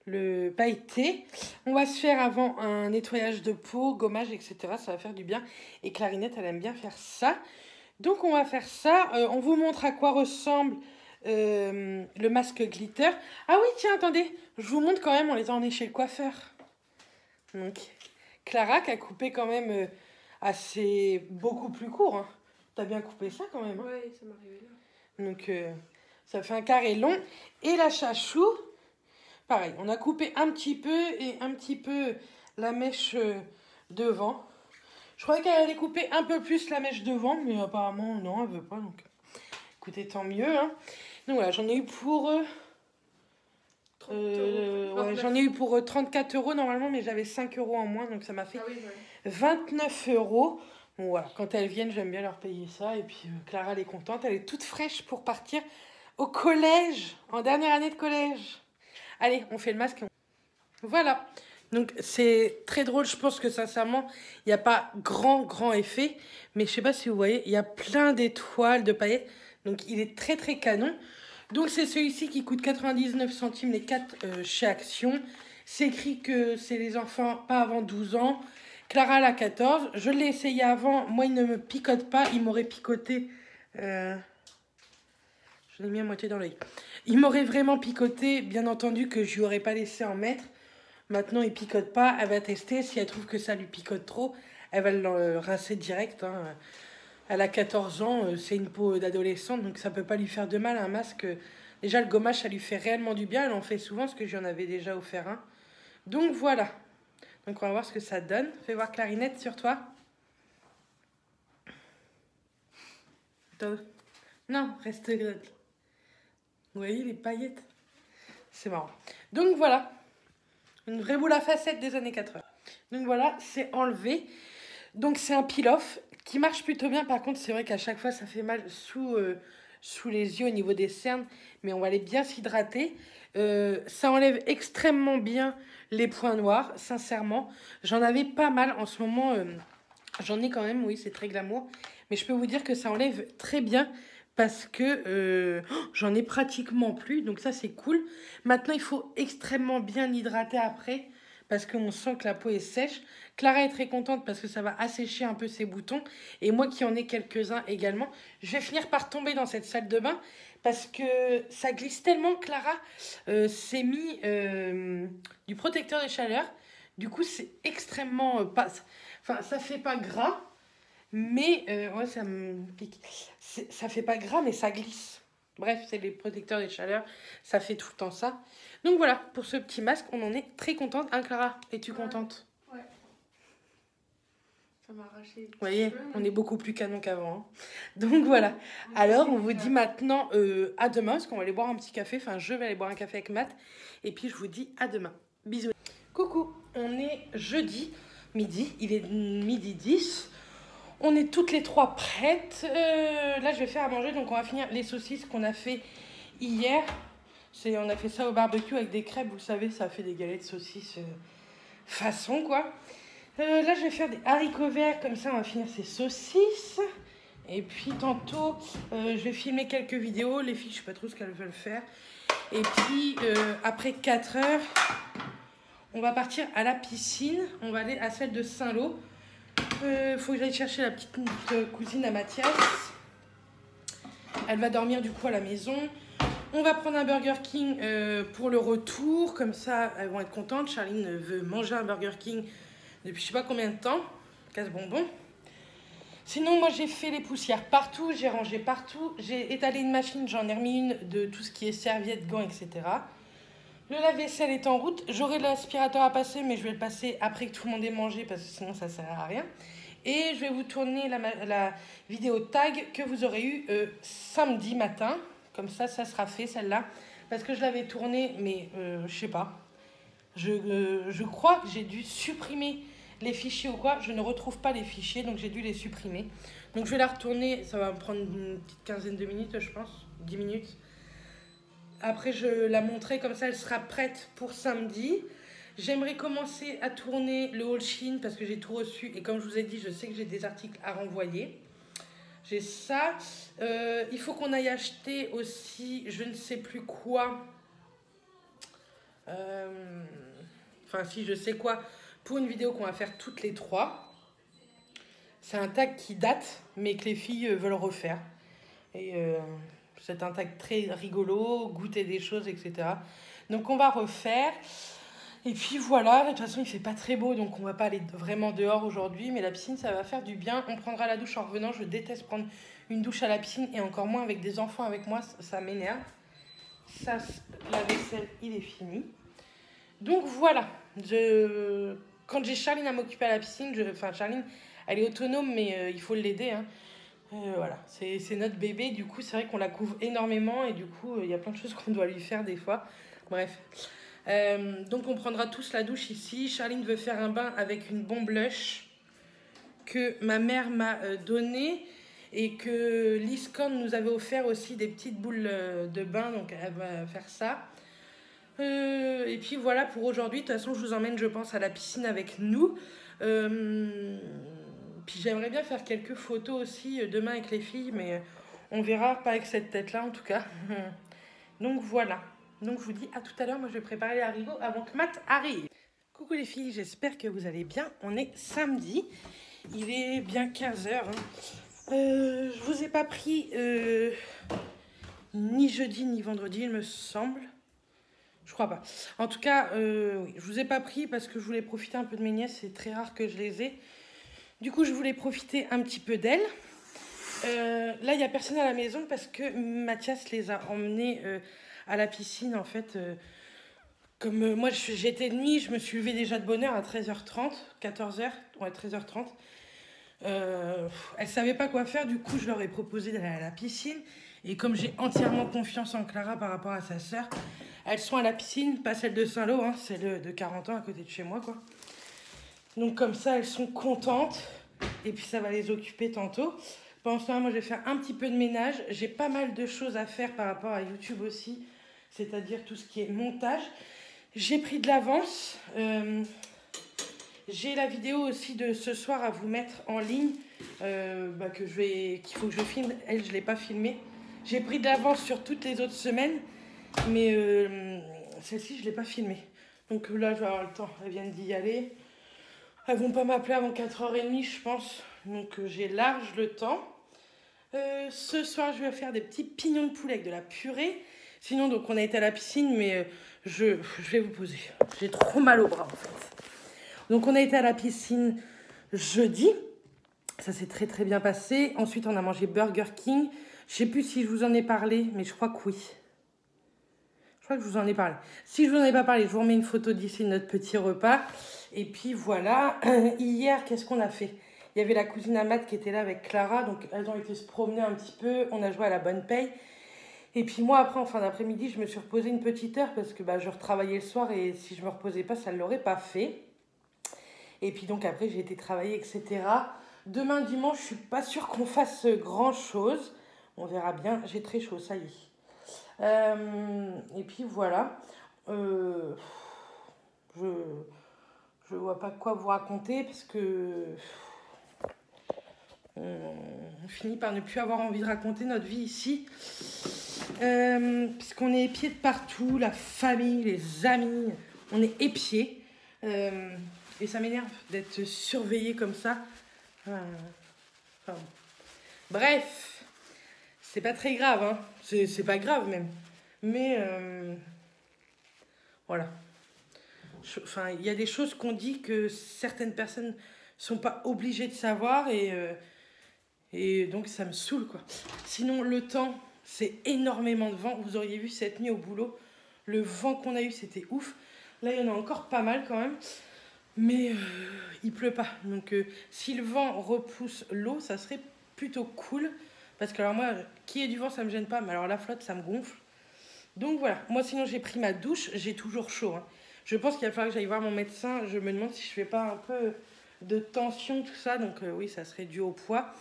Le pailleté. On va se faire avant un nettoyage de peau, gommage, etc. Ça va faire du bien. Et Clarinette, elle aime bien faire ça. Donc on va faire ça. On vous montre à quoi ressemble le masque glitter. Ah oui, tiens, attendez. Je vous montre quand même, on les a emmenés chez le coiffeur. Donc, Clara qui a coupé quand même assez beaucoup plus court. Hein. T'as bien coupé ça quand même. Hein. Ouais, ça m'est arrivé là. Donc, ça fait un carré long. Et la chachou, pareil, on a coupé un petit peu et un petit peu la mèche devant. Je croyais qu'elle allait couper un peu plus la mèche devant, mais apparemment, non, elle veut pas. Donc, écoutez, tant mieux. Hein. Donc voilà, j'en ai eu pour... ouais, j'en ai eu pour 34 € normalement, mais j'avais 5 € en moins, donc ça m'a fait 29 €. Bon, voilà, quand elles viennent, j'aime bien leur payer ça. Et puis Clara, elle est contente, elle est toute fraîche pour partir au collège, en dernière année de collège. Allez, on fait le masque. Voilà. Donc c'est très drôle, je pense que sincèrement, il n'y a pas grand effet. Mais je sais pas si vous voyez, il y a plein d'étoiles, de paillettes. Donc il est très très canon. Donc c'est celui-ci qui coûte 99 centimes les 4 chez Action. C'est écrit que c'est les enfants pas avant 12 ans. Clara elle a 14. Je l'ai essayé avant. Moi il ne me picote pas. Il m'aurait picoté. Je l'ai mis à moitié dans l'œil. Il m'aurait vraiment picoté. Bien entendu que je lui aurais pas laissé en mettre. Maintenant il picote pas. Elle va tester. Si elle trouve que ça lui picote trop, elle va le rincer direct. Hein. Elle a 14 ans, c'est une peau d'adolescente, donc ça peut pas lui faire de mal un masque. Déjà, le gommage, ça lui fait réellement du bien. Elle en fait souvent, parce que j'en avais déjà offert un. Donc voilà. Donc on va voir ce que ça donne. Fais voir Clarinette sur toi. Attends. Non, reste... Vous voyez les paillettes? C'est marrant. Donc voilà. Une vraie boule à facettes des années 80. Donc voilà, c'est enlevé. Donc c'est un peel-off qui marche plutôt bien. Par contre, c'est vrai qu'à chaque fois, ça fait mal sous les yeux au niveau des cernes. Mais on va aller bien s'hydrater. Ça enlève extrêmement bien les points noirs, sincèrement. J'en avais pas mal en ce moment. J'en ai quand même, oui, c'est très glamour. Mais je peux vous dire que ça enlève très bien parce que j'en ai pratiquement plus. Donc ça, c'est cool. Maintenant, il faut extrêmement bien hydrater après parce qu'on sent que la peau est sèche. Clara est très contente parce que ça va assécher un peu ses boutons. Et moi qui en ai quelques-uns également, je vais finir par tomber dans cette salle de bain parce que ça glisse tellement. Clara s'est mis du protecteur de chaleur. Du coup, c'est extrêmement... pas... Enfin, ça fait pas gras, mais... ouais, ça me pique. Ça fait pas gras, mais ça glisse. Bref, c'est les protecteurs des chaleurs. Ça fait tout le temps ça. Donc voilà, pour ce petit masque, on en est très contente. Hein, Clara, es-tu contente? Ouais. Ça m'a arraché. Vous voyez, on est beaucoup plus canon qu'avant. Hein. Donc voilà. Alors, on vous dit maintenant à demain, parce qu'on va aller boire un petit café. Enfin, je vais aller boire un café avec Matt. Et puis, je vous dis à demain. Bisous. Coucou, on est jeudi, midi. Il est midi 10. On est toutes les trois prêtes. Là, je vais faire à manger. Donc, on va finir les saucisses qu'on a fait hier. On a fait ça au barbecue avec des crêpes. Vous savez, ça fait des galettes de saucisses façon, quoi. Là, je vais faire des haricots verts. Comme ça, on va finir ces saucisses. Et puis, tantôt, je vais filmer quelques vidéos. Les filles, je sais pas trop ce qu'elles veulent faire. Et puis, après 4 heures, on va partir à la piscine. On va aller à celle de Saint-Lô. Faut que j'aille chercher la petite cousine à Mathias. Elle va dormir du coup à la maison. On va prendre un Burger King pour le retour. Comme ça, elles vont être contentes. Charline veut manger un Burger King depuis je sais pas combien de temps. Casse-bonbon. Sinon, moi, j'ai fait les poussières partout. J'ai rangé partout. J'ai étalé une machine. J'en ai remis une de tout ce qui est serviettes, gants, etc. Le lave-vaisselle est en route. J'aurai l'aspirateur à passer, mais je vais le passer après que tout le monde ait mangé parce que sinon ça ne sert à rien. Et je vais vous tourner la vidéo tag que vous aurez eue samedi matin. Comme ça, ça sera fait celle-là. Parce que je l'avais tournée, mais je sais pas. Je crois que j'ai dû supprimer les fichiers ou quoi. Je ne retrouve pas les fichiers, donc j'ai dû les supprimer. Donc je vais la retourner. Ça va me prendre une petite quinzaine de minutes, je pense. 10 minutes. Après, je la montrerai comme ça, elle sera prête pour samedi. J'aimerais commencer à tourner le haul Shein parce que j'ai tout reçu. Et comme je vous ai dit, je sais que j'ai des articles à renvoyer. J'ai ça. Il faut qu'on aille acheter aussi, je ne sais plus quoi. Enfin, si je sais quoi, pour une vidéo qu'on va faire toutes les trois. C'est un tag qui date, mais que les filles veulent refaire. Et... c'est un tag très rigolo, goûter des choses, etc. Donc on va refaire. Et puis voilà, de toute façon il fait pas très beau donc on va pas aller vraiment dehors aujourd'hui, mais la piscine ça va faire du bien. On prendra la douche en revenant, je déteste prendre une douche à la piscine et encore moins avec des enfants avec moi, ça m'énerve. Ça, la vaisselle, il est fini. Donc voilà, quand j'ai Charline à m'occuper à la piscine, enfin Charline elle est autonome mais il faut l'aider. Hein. Voilà, c'est notre bébé, du coup c'est vrai qu'on la couvre énormément et du coup il y a plein de choses qu'on doit lui faire des fois. Bref. Donc on prendra tous la douche ici. Charline veut faire un bain avec une bombe Lush que ma mère m'a donnée et que Liscorne nous avait offert aussi des petites boules de bain, donc elle va faire ça. Et puis voilà pour aujourd'hui. De toute façon je vous emmène je pense à la piscine avec nous. Puis j'aimerais bien faire quelques photos aussi demain avec les filles, mais on verra, pas avec cette tête là en tout cas. Donc voilà. Donc je vous dis à tout à l'heure, moi je vais préparer les haricots avant que Matt arrive. Coucou les filles, j'espère que vous allez bien. On est samedi, il est bien 15h. Hein. Je vous ai pas pris ni jeudi ni vendredi il me semble. Je crois pas. En tout cas, oui, je vous ai pas pris parce que je voulais profiter un peu de mes nièces, c'est très rare que je les ai. Du coup je voulais profiter un petit peu d'elles. Là il n'y a personne à la maison parce que Mathias les a emmenés... à la piscine en fait comme moi j'étais de nuit, je me suis levée déjà de bonne heure à 13h30 14h, ouais 13h30 elles savaient pas quoi faire, du coup je leur ai proposé d'aller à la piscine et comme j'ai entièrement confiance en Clara par rapport à sa sœur, elles sont à la piscine, pas celle de Saint-Lô, hein, celle de 40 ans à côté de chez moi quoi. Donc comme ça elles sont contentes et puis ça va les occuper tantôt. Pendant ce temps moi je vais faire un petit peu de ménage, j'ai pas mal de choses à faire par rapport à YouTube aussi, c'est-à-dire tout ce qui est montage. J'ai pris de l'avance. J'ai la vidéo aussi de ce soir à vous mettre en ligne, qu'il faut que je filme. Elle, je ne l'ai pas filmée. J'ai pris de l'avance sur toutes les autres semaines, mais celle-ci, je ne l'ai pas filmée. Donc là, je vais avoir le temps. Elles viennent d'y aller. Elles vont pas m'appeler avant 4h30, je pense. Donc j'ai large le temps. Ce soir, je vais faire des petits pignons de poulet avec de la purée. Sinon, donc on a été à la piscine, mais je vais vous poser. J'ai trop mal au bras, en fait. Donc, on a été à la piscine jeudi. Ça s'est très, très bien passé. Ensuite, on a mangé Burger King. Je sais plus si je vous en ai parlé, mais je crois que oui. Je crois que je vous en ai parlé. Si je vous en ai pas parlé, je vous remets une photo d'ici de notre petit repas. Et puis, voilà. Hier, qu'est-ce qu'on a fait ? Il y avait la cousine Amad qui était là avec Clara. Donc, elles ont été se promener un petit peu. On a joué à la bonne paye. Et puis moi, après, en fin d'après-midi, je me suis reposée une petite heure parce que je retravaillais le soir et si je ne me reposais pas, ça ne l'aurait pas fait. Et puis donc après, j'ai été travailler, etc. Demain, dimanche, je ne suis pas sûre qu'on fasse grand-chose. On verra bien. J'ai très chaud, ça y est. Et puis voilà. Je vois pas quoi vous raconter parce que... On finit par ne plus avoir envie de raconter notre vie ici. Puisqu'on est épiés de partout, la famille, les amis, on est épiés. Et ça m'énerve d'être surveillée comme ça. Bref, c'est pas très grave, hein. C'est pas grave même. Mais voilà. Il y a des choses qu'on dit que certaines personnes sont pas obligées de savoir et donc ça me saoule quoi. Sinon le temps, c'est énormément de vent. Vous auriez vu cette nuit au boulot, le vent qu'on a eu c'était ouf. Là il y en a encore pas mal quand même. Mais il pleut pas. Donc si le vent repousse l'eau, ça serait plutôt cool. Parce que alors moi, qu'il y ait du vent, ça me gêne pas. Mais alors la flotte, ça me gonfle. Donc voilà. Moi sinon j'ai pris ma douche. J'ai toujours chaud. Hein. Je pense qu'il va falloir que j'aille voir mon médecin. Je me demande si je fais pas un peu de tension, tout ça. Donc oui, ça serait dû au poids.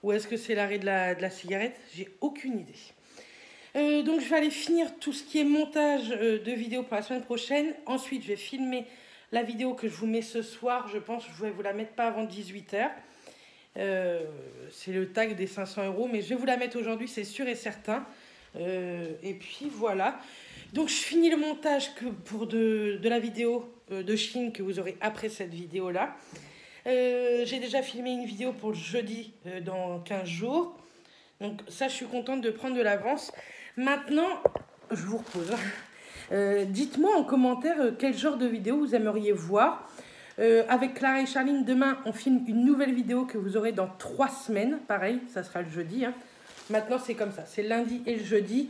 Ou est-ce que c'est l'arrêt de la cigarette? J'ai aucune idée. Donc je vais aller finir tout ce qui est montage de vidéos pour la semaine prochaine. Ensuite, je vais filmer la vidéo que je vous mets ce soir. Je pense que je vais vous la mettre pas avant 18h. C'est le tag des 500 €. Mais je vais vous la mettre aujourd'hui, c'est sûr et certain. Et puis voilà. Donc je finis le montage pour de la vidéo de Chine que vous aurez après cette vidéo-là. J'ai déjà filmé une vidéo pour le jeudi dans 15 jours. Donc ça, je suis contente de prendre de l'avance. Maintenant, je vous repose. Dites-moi en commentaire quel genre de vidéo vous aimeriez voir. Avec Clara et Charline, demain, on filme une nouvelle vidéo que vous aurez dans 3 semaines. Pareil, ça sera le jeudi. Hein. Maintenant, c'est comme ça. C'est lundi et le jeudi.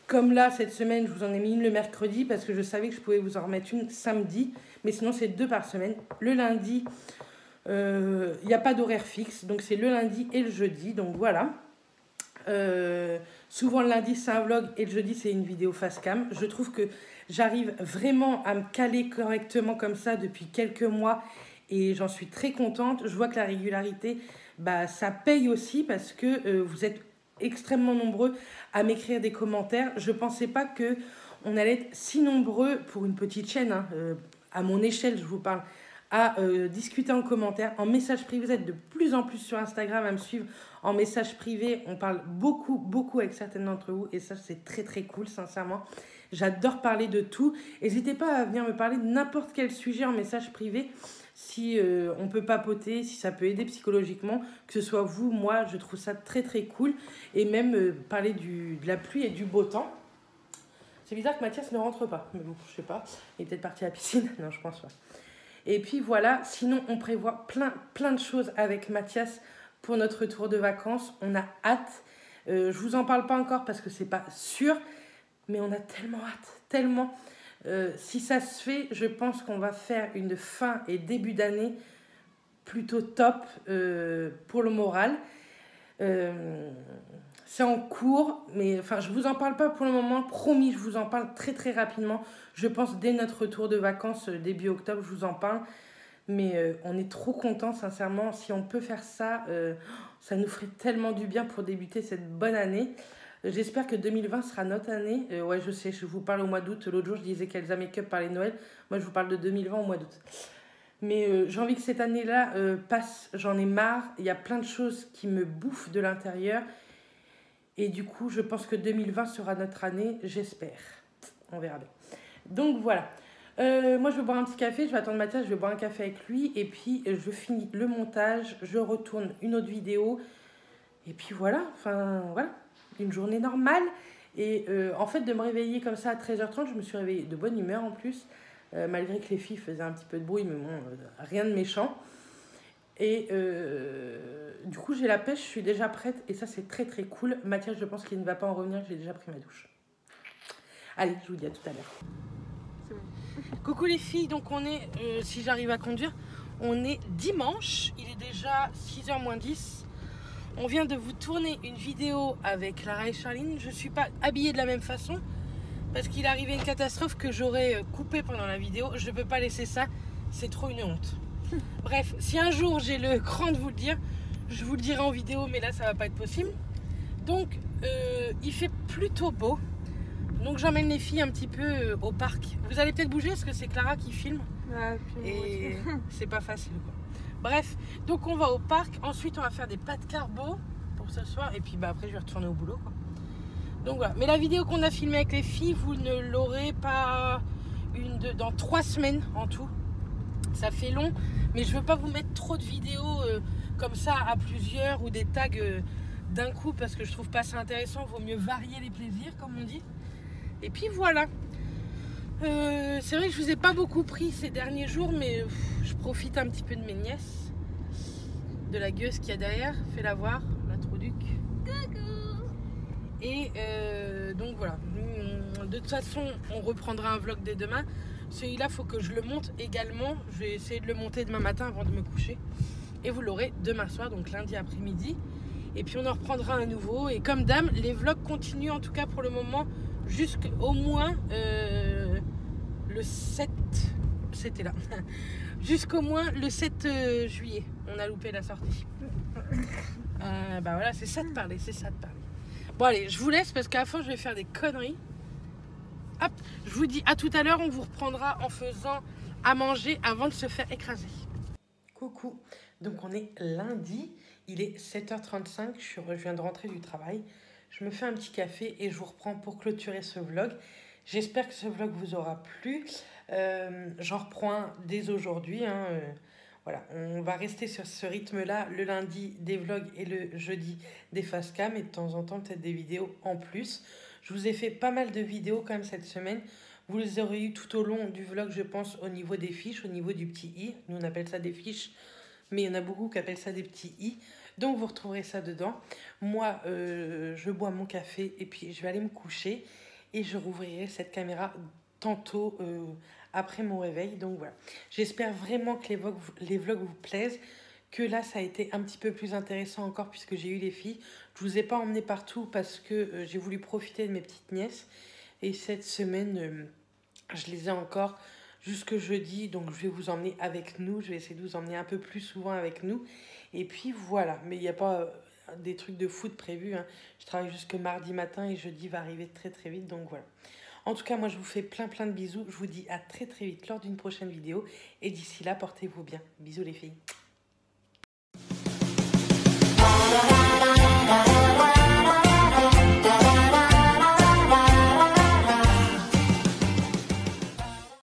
Comme là, cette semaine, je vous en ai mis une le mercredi parce que je savais que je pouvais vous en remettre une samedi. Mais sinon, c'est 2 par semaine. Le lundi, il n'y a pas d'horaire fixe. Donc, c'est le lundi et le jeudi. Donc, voilà. Souvent, le lundi, c'est un vlog et le jeudi, c'est une vidéo face cam. Je trouve que j'arrive vraiment à me caler correctement comme ça depuis quelques mois et j'en suis très contente. Je vois que la régularité, bah, ça paye aussi parce que vous êtes extrêmement nombreux à m'écrire des commentaires. Je ne pensais pas qu'on allait être si nombreux pour une petite chaîne, hein, à mon échelle, je vous parle, à discuter en commentaire, en message privé. Vous êtes de plus en plus sur Instagram à me suivre en message privé. On parle beaucoup avec certaines d'entre vous et ça, c'est très très cool, sincèrement. J'adore parler de tout. N'hésitez pas à venir me parler de n'importe quel sujet en message privé. Si on peut papoter, si ça peut aider psychologiquement, que ce soit vous, moi, je trouve ça très très cool. Et même parler de la pluie et du beau temps. C'est bizarre que Mathias ne rentre pas. Mais bon, je sais pas. Il est peut-être parti à la piscine. Non, je pense pas. Et puis voilà. Sinon, on prévoit plein de choses avec Mathias pour notre retour de vacances. On a hâte. Je vous en parle pas encore parce que c'est pas sûr. Mais on a tellement hâte, tellement. Si ça se fait, je pense qu'on va faire une fin et début d'année plutôt top pour le moral. C'est en cours, mais enfin, je vous en parle pas pour le moment. Promis, je vous en parle très très rapidement. Je pense dès notre retour de vacances début octobre, je vous en parle. Mais on est trop contents, sincèrement. Si on peut faire ça, ça nous ferait tellement du bien pour débuter cette bonne année. J'espère que 2020 sera notre année. Ouais, je sais, je vous parle au mois d'août. L'autre jour, je disais qu'Elsa Makeup parlait de Noël. Moi, je vous parle de 2020 au mois d'août. Mais j'ai envie que cette année-là passe. J'en ai marre. Il y a plein de choses qui me bouffent de l'intérieur. Et du coup, je pense que 2020 sera notre année. J'espère. On verra bien. Donc, voilà. Moi, je vais boire un petit café. Je vais attendre Mathias. Je vais boire un café avec lui. Et puis, je finis le montage. Je retourne une autre vidéo. Et puis, voilà. Enfin, voilà. Une journée normale et en fait de me réveiller comme ça à 13h30, je me suis réveillée de bonne humeur en plus, malgré que les filles faisaient un petit peu de bruit, mais bon, rien de méchant. Et du coup j'ai la pêche, je suis déjà prête et ça c'est très très cool. Mathias, je pense qu'il ne va pas en revenir, j'ai déjà pris ma douche. Allez, je vous dis à tout à l'heure. C'est bon. Coucou les filles, donc on est, si j'arrive à conduire, on est dimanche, il est déjà 6h moins 10. On vient de vous tourner une vidéo avec Clara et Charline. Je ne suis pas habillée de la même façon parce qu'il est arrivé une catastrophe que j'aurais coupée pendant la vidéo. Je ne peux pas laisser ça, c'est trop une honte. Bref, si un jour j'ai le cran de vous le dire, je vous le dirai en vidéo, mais là ça va pas être possible. Donc il fait plutôt beau. Donc j'emmène les filles un petit peu au parc. Vous allez peut-être bouger parce que c'est Clara qui filme. Ah, Et c'est pas facile quoi. Bref, donc on va au parc, ensuite on va faire des pâtes carbo pour ce soir et puis bah, après je vais retourner au boulot quoi. Donc voilà, mais la vidéo qu'on a filmée avec les filles, vous ne l'aurez pas dans 3 semaines en tout. Ça fait long, mais je veux pas vous mettre trop de vidéos comme ça à plusieurs ou des tags d'un coup parce que je trouve pas ça intéressant, vaut mieux varier les plaisirs comme on dit. Et puis voilà. C'est vrai que je vous ai pas beaucoup pris ces derniers jours, mais je profite un petit peu de mes nièces, de la gueuse qu'il y a derrière, fais-la voir, la Trouduc. Coucou. Et donc voilà, de toute façon on reprendra un vlog dès demain. Celui-là faut que je le monte également, je vais essayer de le monter demain matin avant de me coucher. Et vous l'aurez demain soir, donc lundi après-midi. Et puis on en reprendra un nouveau. Et comme d'hab, les vlogs continuent en tout cas pour le moment jusqu'au moins le 7, c'était là, jusqu'au moins le 7 juillet, on a loupé la sortie. Bah voilà, c'est ça de parler, c'est ça de parler. Bon allez, je vous laisse parce qu'à la fin je vais faire des conneries. Hop, je vous dis à tout à l'heure, on vous reprendra en faisant à manger avant de se faire écraser. Coucou, donc on est lundi, il est 7h35, je viens de rentrer du travail. Je me fais un petit café et je vous reprends pour clôturer ce vlog. J'espère que ce vlog vous aura plu. J'en reprends un dès aujourd'hui. Voilà, on va rester sur ce rythme-là. Le lundi, des vlogs et le jeudi, des face cam. Et de temps en temps, peut-être des vidéos en plus. Je vous ai fait pas mal de vidéos quand même cette semaine. Vous les aurez eu tout au long du vlog, je pense, au niveau des fiches, au niveau du petit i. Nous, on appelle ça des fiches, mais il y en a beaucoup qui appellent ça des petits i. Donc, vous retrouverez ça dedans. Moi, je bois mon café et puis je vais aller me coucher. Et je rouvrirai cette caméra tantôt après mon réveil. Donc, voilà. J'espère vraiment que les vlogs vous plaisent. Que là, ça a été un petit peu plus intéressant encore puisque j'ai eu les filles. Je ne vous ai pas emmené partout parce que j'ai voulu profiter de mes petites nièces. Et cette semaine, je les ai encore jusque jeudi. Donc, je vais vous emmener avec nous. Je vais essayer de vous emmener un peu plus souvent avec nous. Et puis, voilà. Mais il n'y a pas des trucs de foot prévus. Hein. Je travaille jusque mardi matin et jeudi va arriver très, très vite. Donc, voilà. En tout cas, moi, je vous fais plein, plein de bisous. Je vous dis à très, très vite lors d'une prochaine vidéo. Et d'ici là, portez-vous bien. Bisous les filles.